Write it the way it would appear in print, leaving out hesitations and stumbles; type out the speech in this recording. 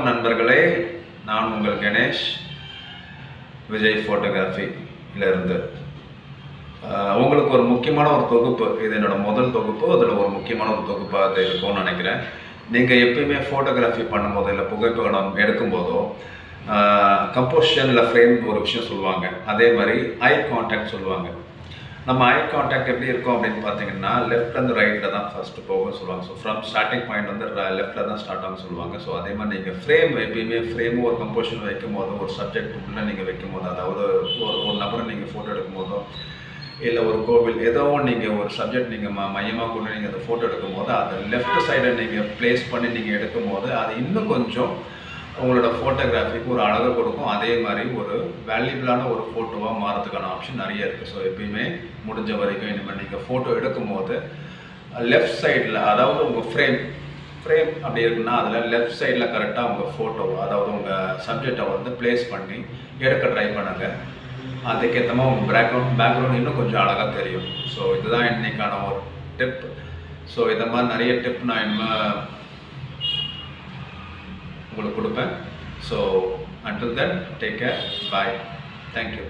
நண்பர்களே, நான் உங்கள் கணேஷ் விஜய் ஃபோட்டோகிராஃபியிலிருந்து உங்களுக்கு ஒரு முக்கியமான ஒரு தொகுப்பு. இது என்னோட முதல் தொகுப்பு. அதில் ஒரு முக்கியமான ஒரு தொகுப்பாக அது இருக்கும்னு நினைக்கிறேன். நீங்கள் எப்பயுமே ஃபோட்டோகிராஃபி பண்ணும்போதோ இல்லை புகைப்படம் எடுக்கும்போதோ கம்போசிஷன் இல்லை ஃப்ரேம் ஒரு விஷயம் சொல்லுவாங்க. அதே மாதிரி ஐ கான்டாக்ட் சொல்லுவாங்க. நம்ம ஐ கான்டாக்ட் எப்படி இருக்கும் அப்படின்னு பார்த்தீங்கன்னா, லெஃப்ட்லேருந்து ரைட்டில் தான் ஃபஸ்ட்டு போகும்னு சொல்லுவாங்க. ஸோ ஃப்ரம் ஸ்டார்டிங் பாயிண்ட் வந்து லெஃப்ட்டில் தான் ஸ்டார்ட் ஆகும்னு சொல்லுவாங்க. ஸோ அதே மாதிரி நீங்கள் ஃப்ரேம் எப்பயுமே ஃப்ரேமும் ஒரு கம்போசிஷன் வைக்கும் போதோ, ஒரு சப்ஜெக்ட் உள்ள நீங்கள் வைக்கும் போது, அதாவது ஒரு நபரை நீங்கள் ஃபோட்டோ எடுக்கும் போதோ, இல்லை ஒரு கோவில் ஏதோ நீங்கள் ஒரு சப்ஜெக்ட் நீங்கள் மையமாக கொண்டு நீங்கள் அந்த ஃபோட்டோ எடுக்கும் போது, அதை லெஃப்ட் சைடை நீங்கள் ப்ளேஸ் பண்ணி நீங்கள் எடுக்கும் போது, அது இன்னும் கொஞ்சம் உங்களோட ஃபோட்டோகிராஃபிக்கு ஒரு அழகை கொடுக்கும். அதே மாதிரி ஒரு வேல்யூபிளான ஒரு ஃபோட்டோவாக மாறதுக்கான ஆப்ஷன் நிறைய இருக்குது. ஸோ எப்பயுமே முடிஞ்ச வரைக்கும் இனிமேல் நீங்கள் ஃபோட்டோ எடுக்கும் போது லெஃப்ட் சைடில், அதாவது உங்கள் ஃப்ரேம் அப்படி இருக்குன்னா அதில் லெஃப்ட் சைடில் கரெக்டாக உங்கள் ஃபோட்டோ, அதாவது உங்கள் சப்ஜெக்டை வந்து ப்ளேஸ் பண்ணி எடுக்க ட்ரை பண்ணுங்கள். அதுக்கேற்ற மாதிரி உங்கள் பேக்ரவுண்ட் இன்னும் கொஞ்சம் அழகாக தெரியும். ஸோ இதுதான் இன்றைக்கான ஒரு டிப். ஸோ இதை மாதிரி நிறைய டிப் நான் இனிமேல் உங்களுக்கு கொடுப்பேன். So until then, take care, bye, thank you.